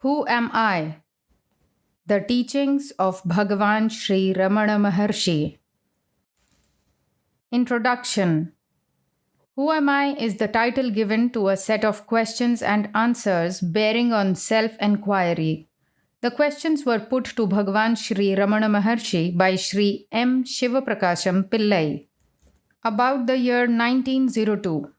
Who am I? The teachings of Bhagavan Sri Ramana Maharshi. Introduction. Who am I is the title given to a set of questions and answers bearing on self-enquiry. The questions were put to Bhagavan Sri Ramana Maharshi by Sri M. Shivaprakasham Pillai. About the year 1902.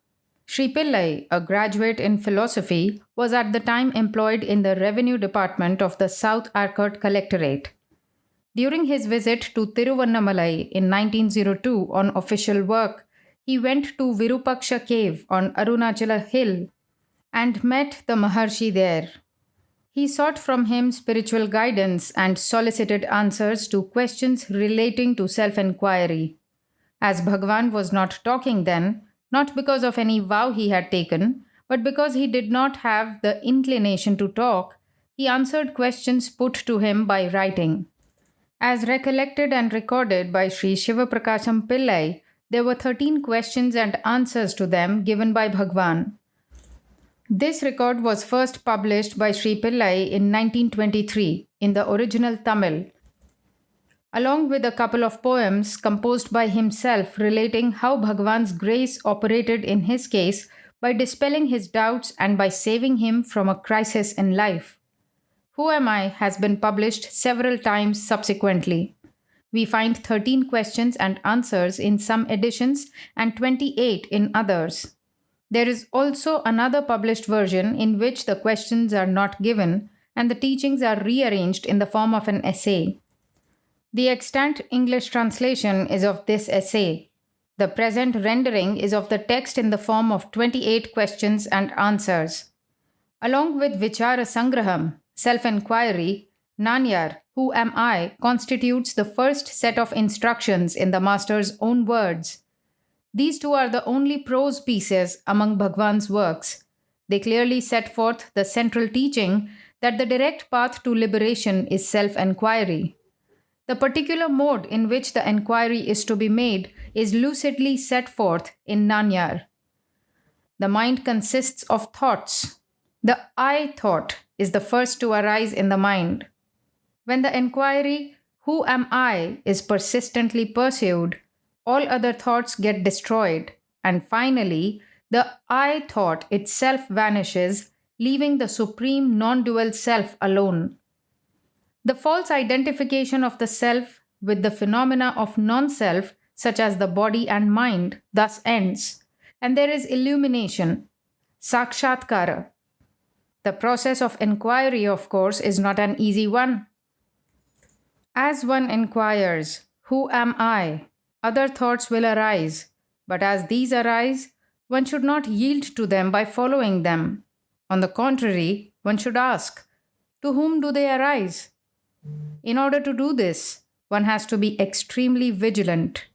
Sri Pillai, a graduate in philosophy, was at the time employed in the Revenue Department of the South Arcot Collectorate. During his visit to Tiruvannamalai in 1902 on official work, he went to Virupaksha cave on Arunachala hill and met the Maharshi there. He sought from him spiritual guidance and solicited answers to questions relating to self-enquiry. As Bhagavan was not talking then, not because of any vow he had taken, but because he did not have the inclination to talk, he answered questions put to him by writing. As recollected and recorded by Sri Shivaprakasham Pillai, there were 13 questions and answers to them given by Bhagavan. This record was first published by Sri Pillai in 1923 in the original Tamil, along with a couple of poems composed by himself relating how Bhagavan's grace operated in his case by dispelling his doubts and by saving him from a crisis in life. Who Am I has been published several times subsequently. We find 13 questions and answers in some editions and 28 in others. There is also another published version in which the questions are not given and the teachings are rearranged in the form of an essay. The extant English translation is of this essay. The present rendering is of the text in the form of 28 questions and answers. Along with Vichara Sangraham, self-enquiry, Nanyar, Who Am I, constitutes the first set of instructions in the Master's own words. These two are the only prose pieces among Bhagavan's works. They clearly set forth the central teaching that the direct path to liberation is self-enquiry. The particular mode in which the enquiry is to be made is lucidly set forth in Nanyar. The mind consists of thoughts. The I thought is the first to arise in the mind. When the enquiry, Who am I, is persistently pursued, all other thoughts get destroyed, and finally, the I thought itself vanishes, leaving the supreme non-dual self alone. The false identification of the self with the phenomena of non-self, such as the body and mind, thus ends, and there is illumination, sakshatkara. The process of enquiry, of course, is not an easy one. As one inquires, Who am I? Other thoughts will arise, but as these arise, one should not yield to them by following them. On the contrary, one should ask, To whom do they arise? In order to do this, one has to be extremely vigilant.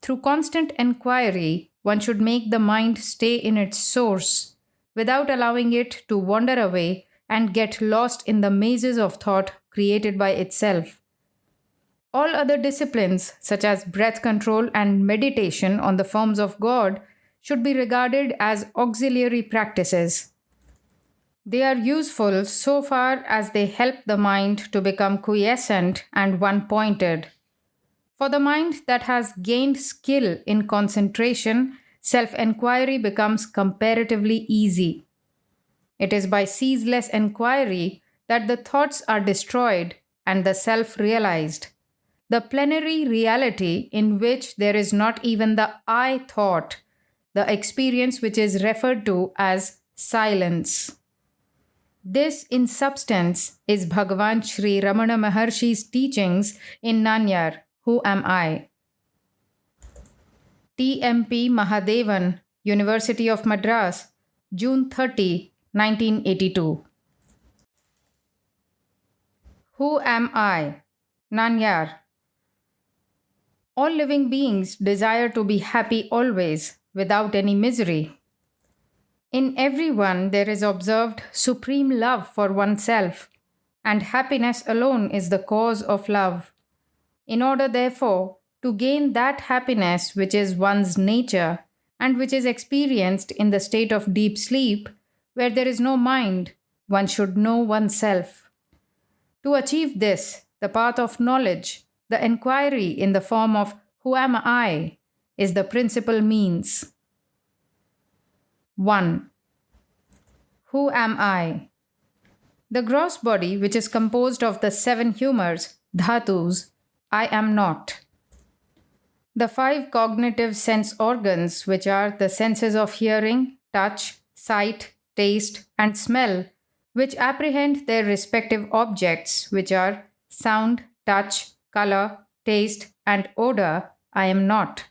Through constant enquiry, one should make the mind stay in its source, without allowing it to wander away and get lost in the mazes of thought created by itself. All other disciplines, such as breath control and meditation on the forms of God, should be regarded as auxiliary practices. They are useful so far as they help the mind to become quiescent and one-pointed. For the mind that has gained skill in concentration, self-enquiry becomes comparatively easy. It is by ceaseless enquiry that the thoughts are destroyed and the self realized. The plenary reality in which there is not even the I thought, the experience which is referred to as silence. This, in substance, is Bhagavan Sri Ramana Maharshi's teachings in Nanyar, Who Am I? T.M.P. Mahadevan, University of Madras, June 30, 1982. Who am I? Nanyar. All living beings desire to be happy always, without any misery. In everyone there is observed supreme love for oneself, and happiness alone is the cause of love. In order, therefore, to gain that happiness which is one's nature, and which is experienced in the state of deep sleep, where there is no mind, one should know oneself. To achieve this, the path of knowledge, the inquiry in the form of who am I, is the principal means. 1. Who am I? The gross body, which is composed of the 7 humors, dhatus, I am not. The 5 cognitive sense organs, which are the senses of hearing, touch, sight, taste, and smell, which apprehend their respective objects, which are sound, touch, color, taste, and odor, I am not.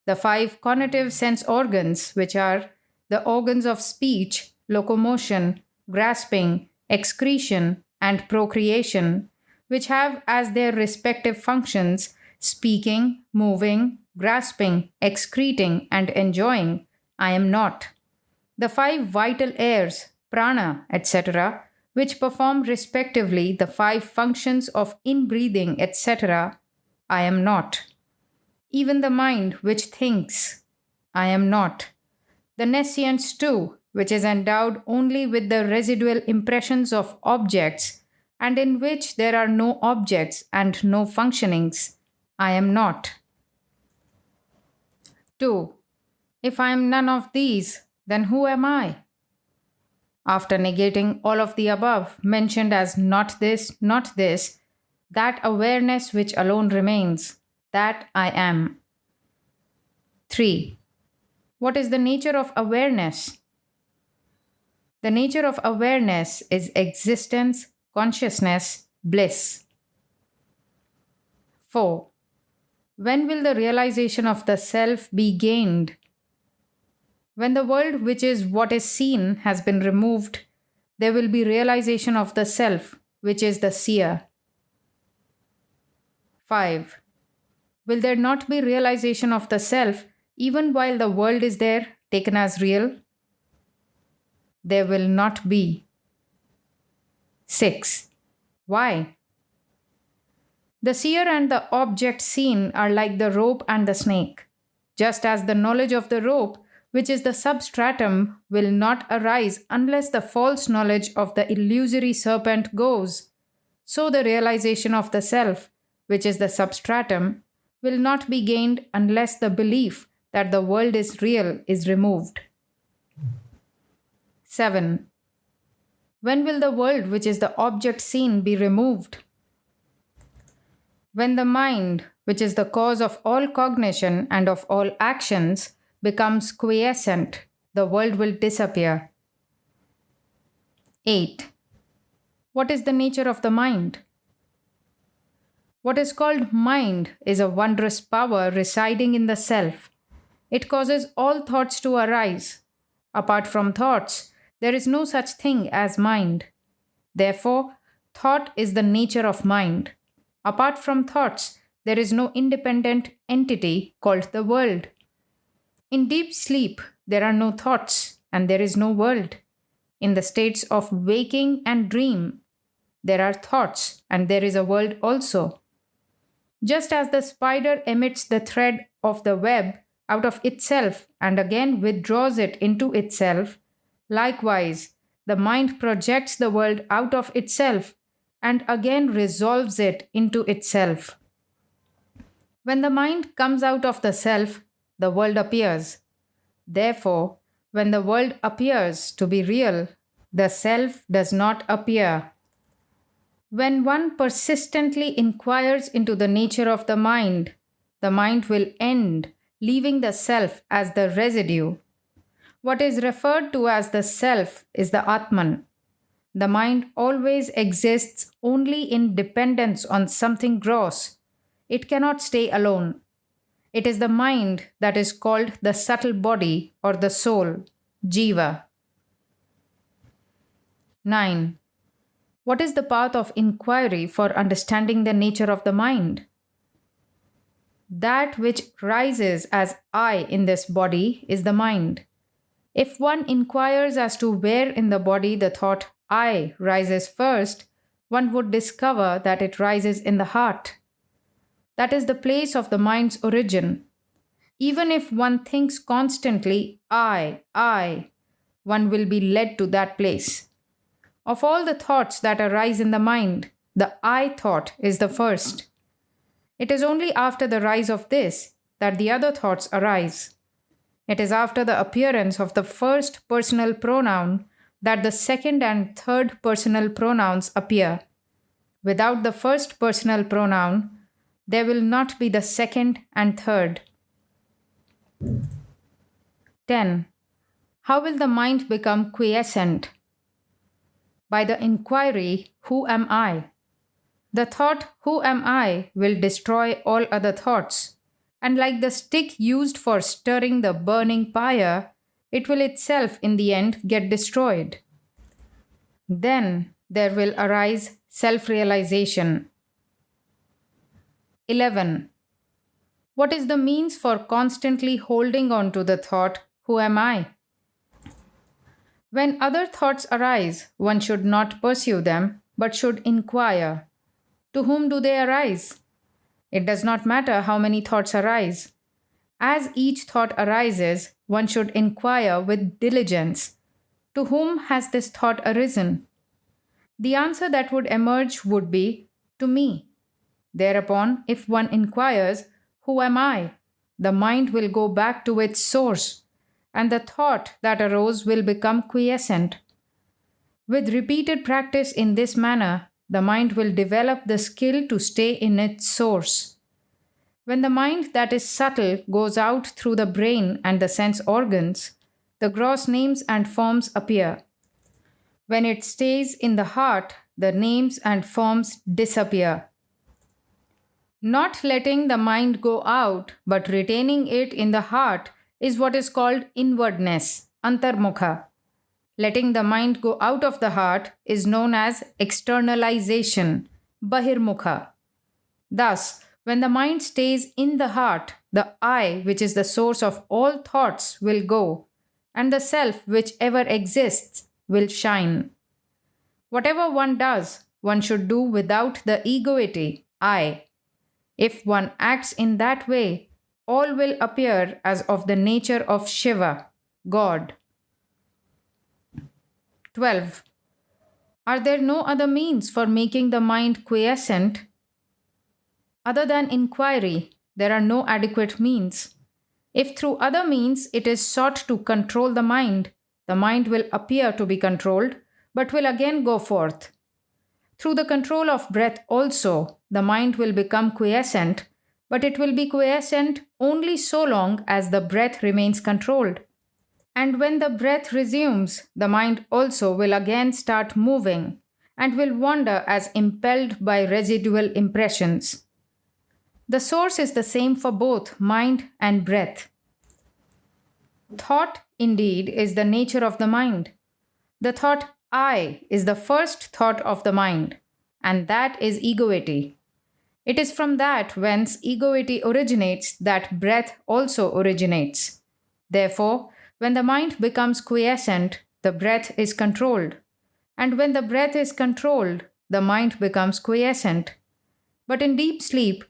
The 5 conative sense organs, which are the organs of speech, locomotion, grasping, excretion, and procreation, which have as their respective functions speaking, moving, grasping, excreting, and enjoying, I am not. The 5 vital airs, prana, etc., which perform respectively the 5 functions of inbreathing, etc., I am not. Even the mind which thinks, I am not. The nescience too, which is endowed only with the residual impressions of objects and in which there are no objects and no functionings, I am not. 2. If I am none of these, then who am I? After negating all of the above, mentioned as not this, that awareness which alone remains, that I am. 3. What is the nature of awareness? The nature of awareness is existence, consciousness, bliss. 4. When will the realization of the self be gained? When the world, which is what is seen, has been removed, there will be realization of the self, which is the seer. 5. Will there not be realization of the self even while the world is there, taken as real? There will not be. 6. Why? The seer and the object seen are like the rope and the snake. Just as the knowledge of the rope, which is the substratum, will not arise unless the false knowledge of the illusory serpent goes, so the realization of the self, which is the substratum, will not be gained unless the belief that the world is real is removed. 7. When will the world, which is the object seen, be removed? When the mind, which is the cause of all cognition and of all actions, becomes quiescent, the world will disappear. 8. What is the nature of the mind? What is called mind is a wondrous power residing in the self. It causes all thoughts to arise. Apart from thoughts, there is no such thing as mind. Therefore, thought is the nature of mind. Apart from thoughts, there is no independent entity called the world. In deep sleep, there are no thoughts and there is no world. In the states of waking and dream, there are thoughts and there is a world also. Just as the spider emits the thread of the web out of itself and again withdraws it into itself, likewise, the mind projects the world out of itself and again resolves it into itself. When the mind comes out of the self, the world appears. Therefore, when the world appears to be real, the self does not appear. When one persistently inquires into the nature of the mind will end, leaving the self as the residue. What is referred to as the self is the Atman. The mind always exists only in dependence on something gross. It cannot stay alone. It is the mind that is called the subtle body or the soul, Jiva. 9. What is the path of inquiry for understanding the nature of the mind? That which rises as I in this body is the mind. If one inquires as to where in the body the thought I rises first, one would discover that it rises in the heart. That is the place of the mind's origin. Even if one thinks constantly I, one will be led to that place. Of all the thoughts that arise in the mind, the I thought is the first. It is only after the rise of this that the other thoughts arise. It is after the appearance of the first personal pronoun that the second and third personal pronouns appear. Without the first personal pronoun, there will not be the second and third. 10. How will the mind become quiescent? By the inquiry, who am I? The thought, who am I, will destroy all other thoughts. And like the stick used for stirring the burning pyre, it will itself in the end get destroyed. Then there will arise self-realization. 11. What is the means for constantly holding on to the thought, who am I? When other thoughts arise, one should not pursue them, but should inquire, to whom do they arise? It does not matter how many thoughts arise. As each thought arises, one should inquire with diligence, to whom has this thought arisen? The answer that would emerge would be, to me. Thereupon, if one inquires, who am I? The mind will go back to its source, and the thought that arose will become quiescent. With repeated practice in this manner, the mind will develop the skill to stay in its source. When the mind that is subtle goes out through the brain and the sense organs, the gross names and forms appear. When it stays in the heart, the names and forms disappear. Not letting the mind go out, but retaining it in the heart is what is called inwardness, antarmukha. Letting the mind go out of the heart is known as externalization, bahirmukha. Thus, when the mind stays in the heart, the I, which is the source of all thoughts, will go, and the self, which ever exists, will shine. Whatever one does, one should do without the egoity, I. If one acts in that way, all will appear as of the nature of Shiva, God. 12. Are there no other means for making the mind quiescent? Other than inquiry, there are no adequate means. If through other means it is sought to control the mind will appear to be controlled, but will again go forth. Through the control of breath also, the mind will become quiescent, but it will be quiescent only so long as the breath remains controlled. And when the breath resumes, the mind also will again start moving and will wander as impelled by residual impressions. The source is the same for both mind and breath. Thought, indeed, is the nature of the mind. The thought I is the first thought of the mind, and that is egoity. It is from that whence egoity originates that breath also originates. Therefore, when the mind becomes quiescent, the breath is controlled. And when the breath is controlled, the mind becomes quiescent. But in deep sleep,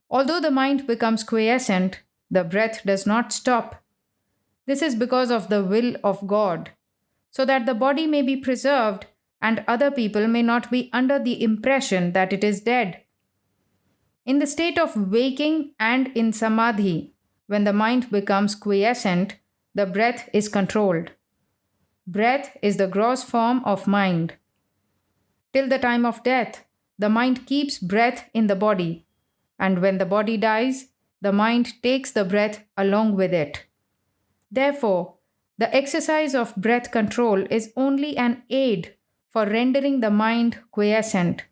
although the mind becomes quiescent, the breath does not stop. This is because of the will of God, so that the body may be preserved and other people may not be under the impression that it is dead. In the state of waking and in samadhi, when the mind becomes quiescent, the breath is controlled. Breath is the gross form of mind. Till the time of death, the mind keeps breath in the body, and when the body dies, the mind takes the breath along with it. Therefore, the exercise of breath control is only an aid for rendering the mind quiescent,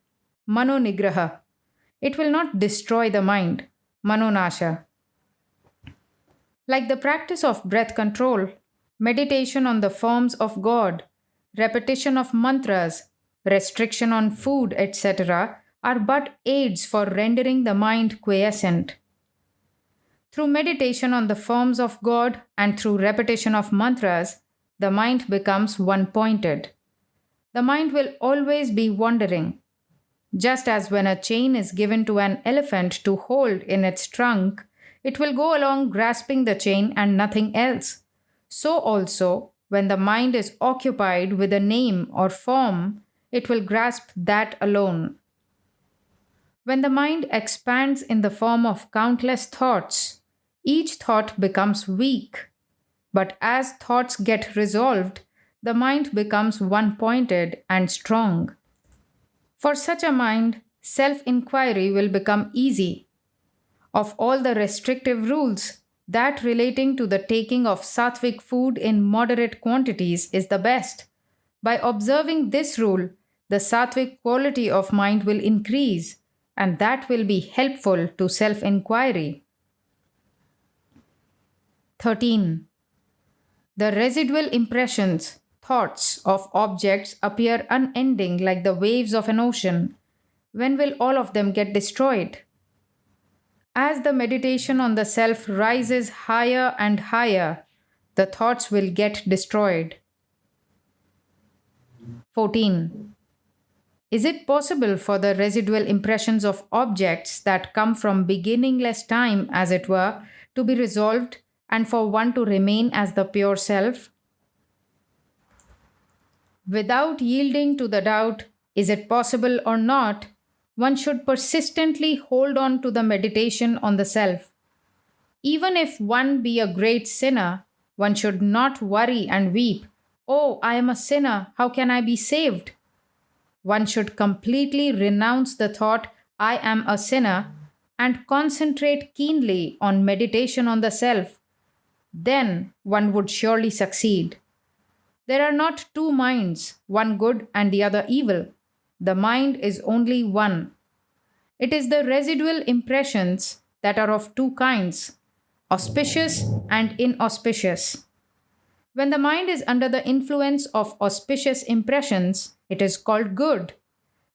manonigraha. It will not destroy the mind, manonasha. Like the practice of breath control, meditation on the forms of God, repetition of mantras, restriction on food, etc., are but aids for rendering the mind quiescent. Through meditation on the forms of God and through repetition of mantras, the mind becomes one-pointed. The mind will always be wandering. Just as when a chain is given to an elephant to hold in its trunk, it will go along grasping the chain and nothing else. So also, when the mind is occupied with a name or form, it will grasp that alone. When the mind expands in the form of countless thoughts, each thought becomes weak. But as thoughts get resolved, the mind becomes one pointed and strong. For such a mind, self inquiry will become easy. Of all the restrictive rules, that relating to the taking of sattvic food in moderate quantities is the best. By observing this rule, the sattvic quality of mind will increase, and that will be helpful to self inquiry. 13. The residual impressions, thoughts of objects appear unending like the waves of an ocean. When will all of them get destroyed? As the meditation on the self rises higher and higher, the thoughts will get destroyed. 14. Is it possible for the residual impressions of objects that come from beginningless time, as it were, to be resolved and for one to remain as the pure self? Without yielding to the doubt, is it possible or not, one should persistently hold on to the meditation on the self. Even if one be a great sinner, one should not worry and weep, "Oh, I am a sinner, how can I be saved?" One should completely renounce the thought, "I am a sinner," and concentrate keenly on meditation on the self. Then one would surely succeed. There are not two minds, one good and the other evil. The mind is only one. It is the residual impressions that are of two kinds, auspicious and inauspicious. When the mind is under the influence of auspicious impressions, it is called good.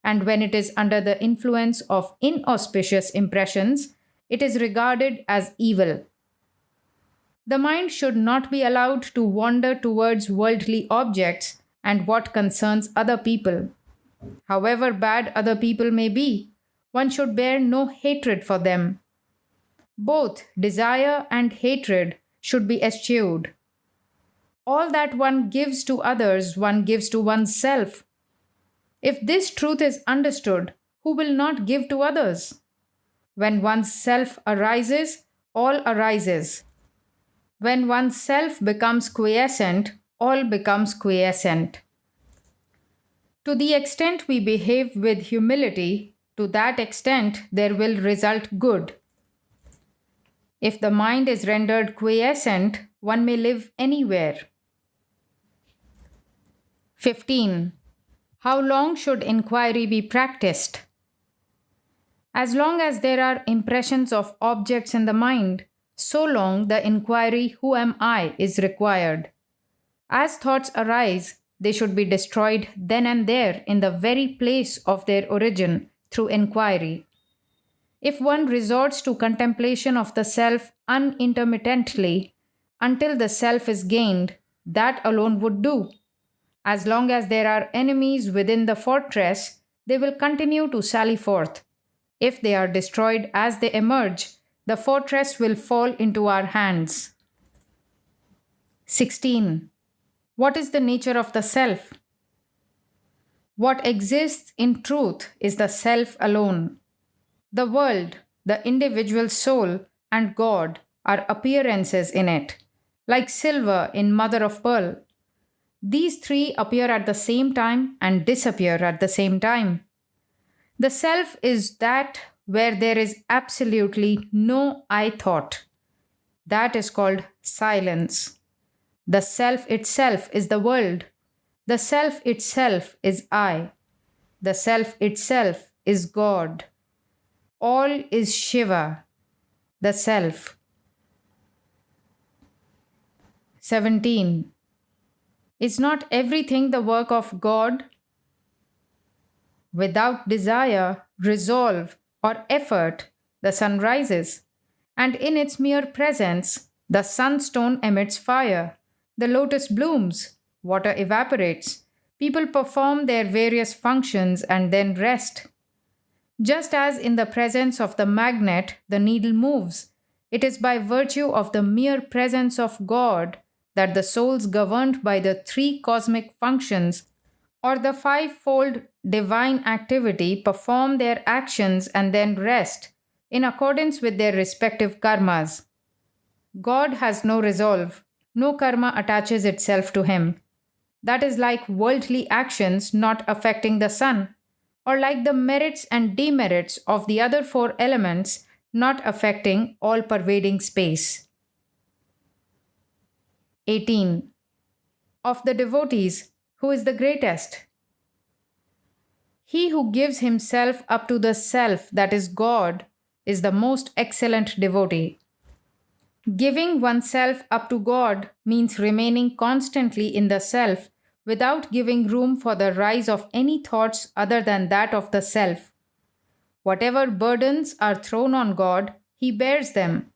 And when it is under the influence of inauspicious impressions, it is regarded as evil. The mind should not be allowed to wander towards worldly objects and what concerns other people. However bad other people may be, one should bear no hatred for them. Both desire and hatred should be eschewed. All that one gives to others, one gives to oneself. If this truth is understood, who will not give to others? When one's self arises, all arises. When one's self becomes quiescent, all becomes quiescent. To the extent we behave with humility, to that extent there will result good. If the mind is rendered quiescent, one may live anywhere. 15. How long should inquiry be practiced? As long as there are impressions of objects in the mind, so long the inquiry, "Who am I?" is required. As thoughts arise, they should be destroyed then and there in the very place of their origin through inquiry. If one resorts to contemplation of the self unintermittently until the self is gained, that alone would do. As long as there are enemies within the fortress, they will continue to sally forth. If they are destroyed as they emerge, the fortress will fall into our hands. 16. What is the nature of the self? What exists in truth is the self alone. The world, the individual soul, and God are appearances in it, like silver in mother of pearl. These three appear at the same time and disappear at the same time. The self is that where there is absolutely no I thought. That is called silence. The self itself is the world. The self itself is I. The self itself is God. All is Shiva, the self. 17. Is not everything the work of God? Without desire, resolve, or effort, the sun rises, and in its mere presence, the sunstone emits fire, the lotus blooms, water evaporates, people perform their various functions and then rest. Just as in the presence of the magnet, the needle moves, it is by virtue of the mere presence of God that the souls governed by the three cosmic functions or the fivefold divine activity perform their actions and then rest in accordance with their respective karmas. God has no resolve, no karma attaches itself to him. That is like worldly actions not affecting the sun, or like the merits and demerits of the other four elements not affecting all pervading space. 18. Of the devotees, who is the greatest? He who gives himself up to the self, that is God, is the most excellent devotee. Giving oneself up to God means remaining constantly in the self without giving room for the rise of any thoughts other than that of the self. Whatever burdens are thrown on God, he bears them.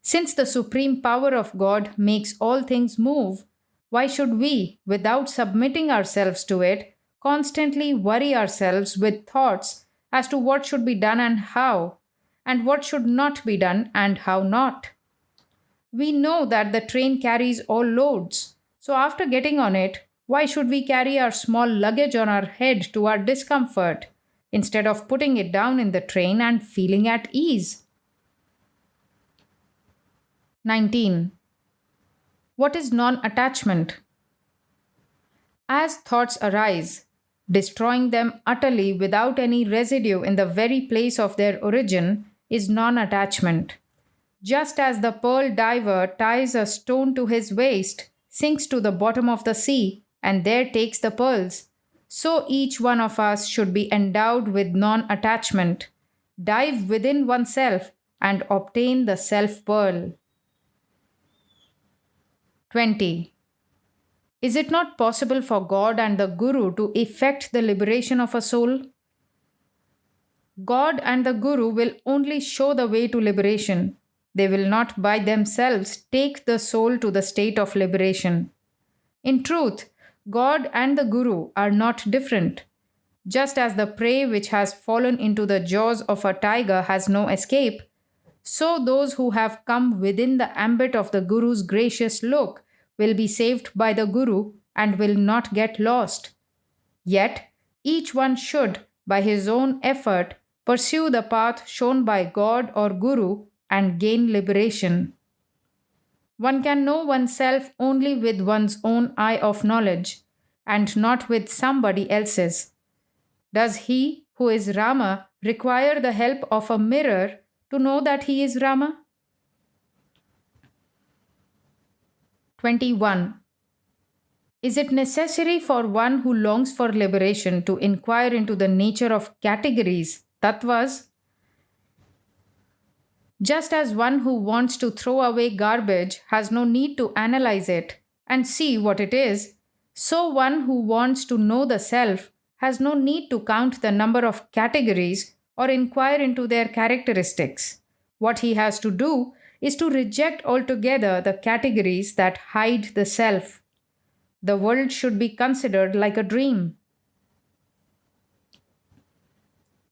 Since the supreme power of God makes all things move, why should we, without submitting ourselves to it, constantly worry ourselves with thoughts as to what should be done and what should not be done and how not? We know that the train carries all loads, so after getting on it, why should we carry our small luggage on our head to our discomfort instead of putting it down in the train and feeling at ease? 19. What is non attachment? As thoughts arise, destroying them utterly without any residue in the very place of their origin is non attachment. Just as the pearl diver ties a stone to his waist, sinks to the bottom of the sea, and there takes the pearls, so each one of us should be endowed with non attachment, dive within oneself, and obtain the self pearl. 20. Is it not possible for God and the Guru to effect the liberation of a soul? God and the Guru will only show the way to liberation. They will not by themselves take the soul to the state of liberation. In truth, God and the Guru are not different. Just as the prey which has fallen into the jaws of a tiger has no escape, so those who have come within the ambit of the Guru's gracious look will be saved by the Guru and will not get lost. Yet, each one should, by his own effort, pursue the path shown by God or Guru and gain liberation. One can know oneself only with one's own eye of knowledge and not with somebody else's. Does he who is Rama require the help of a mirror to know that he is Rama? 21. Is it necessary for one who longs for liberation to inquire into the nature of categories, tattvas? Just as one who wants to throw away garbage has no need to analyze it and see what it is, so one who wants to know the self has no need to count the number of categories or inquire into their characteristics. What he has to do is to reject altogether the categories that hide the self. The world should be considered like a dream.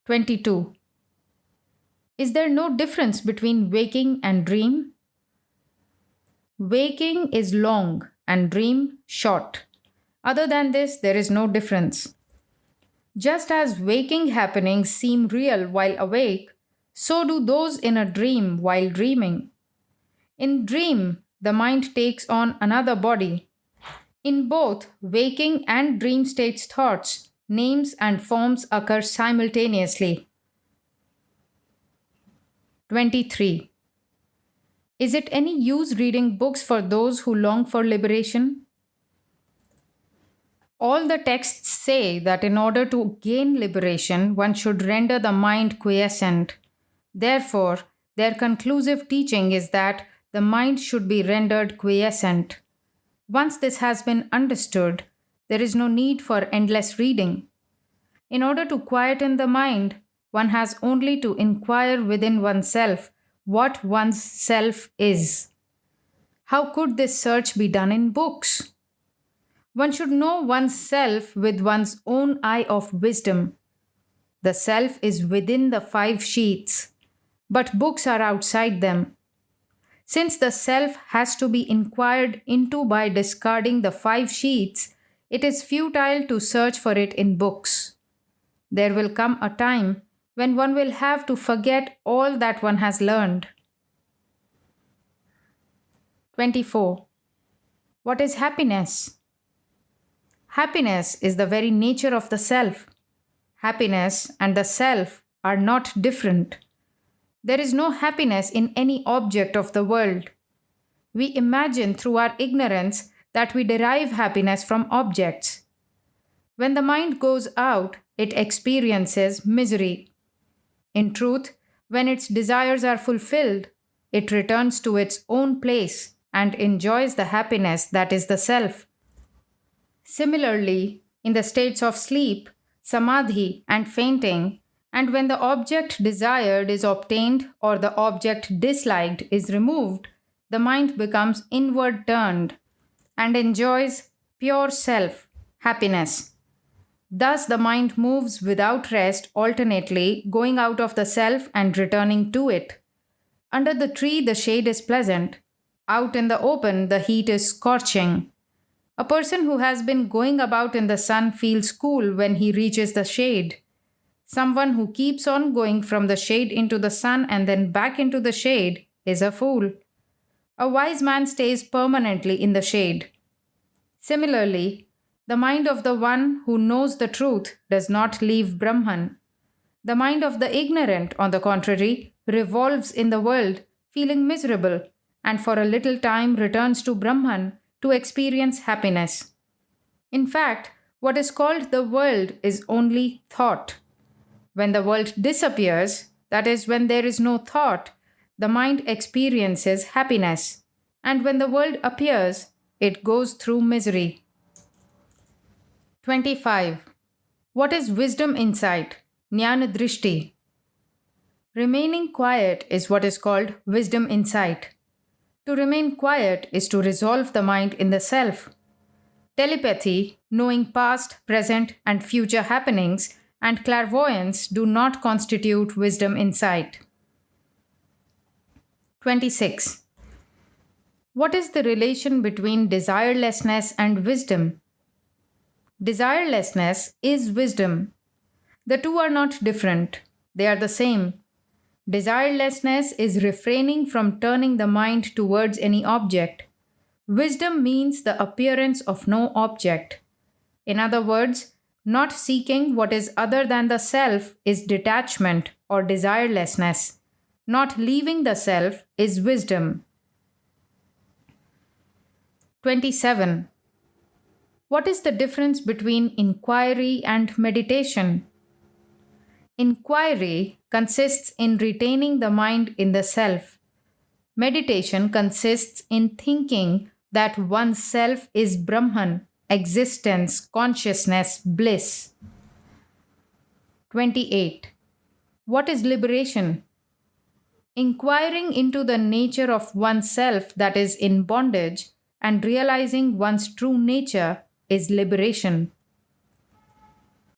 22. Is there no difference between waking and dream? Waking is long and dream short. Other than this, there is no difference. Just as waking happenings seem real while awake, so do those in a dream while dreaming. In dream, the mind takes on another body. In both waking and dream states thoughts, names and forms occur simultaneously. 23. Is it any use reading books for those who long for liberation? All the texts say that in order to gain liberation, one should render the mind quiescent. Therefore, their conclusive teaching is that the mind should be rendered quiescent. Once this has been understood, there is no need for endless reading. In order to quieten the mind, one has only to inquire within oneself what one's self is. How could this search be done in books? One should know one's self with one's own eye of wisdom. The self is within the 5 sheaths, but books are outside them. Since the self has to be inquired into by discarding the 5 sheaths, It is futile to search for it in books. There will come a time when one will have to forget all that one has learned. 24. What is happiness? Happiness is the very nature of the self. Happiness and the self are not different. There is no happiness in any object of the world. We imagine through our ignorance that we derive happiness from objects. When the mind goes out, it experiences misery. In truth, when its desires are fulfilled, it returns to its own place and enjoys the happiness that is the self. Similarly, in the states of sleep, samadhi, and fainting, and when the object desired is obtained or the object disliked is removed, the mind becomes inward turned and enjoys pure self, happiness. Thus, the mind moves without rest, alternately going out of the self and returning to it. Under the tree, the shade is pleasant. Out in the open, the heat is scorching. A person who has been going about in the sun feels cool when he reaches the shade. Someone who keeps on going from the shade into the sun and then back into the shade is a fool. A wise man stays permanently in the shade. Similarly, the mind of the one who knows the truth does not leave Brahman. The mind of the ignorant, on the contrary, revolves in the world, feeling miserable, and for a little time returns to Brahman to experience happiness. In fact, what is called the world is only thought. When the world disappears, that is, when there is no thought, the mind experiences happiness, and when the world appears, it goes through misery. 25. What is wisdom insight? Jnana drishti. Remaining quiet is what is called wisdom insight. To remain quiet is to resolve the mind in the self. Telepathy, knowing past, present, and future happenings, and clairvoyance do not constitute wisdom insight. 26. What is the relation between desirelessness and wisdom? Desirelessness is wisdom. The two are not different, they are the same. Desirelessness is refraining from turning the mind towards any object. Wisdom means the appearance of no object. In other words, not seeking what is other than the self is detachment or desirelessness. Not leaving the self is wisdom. 27. What is the difference between inquiry and meditation? Inquiry consists in retaining the mind in the self. Meditation consists in thinking that one's self is Brahman, existence, consciousness, bliss. 28. What is liberation? Inquiring into the nature of oneself that is in bondage and realizing one's true nature is liberation.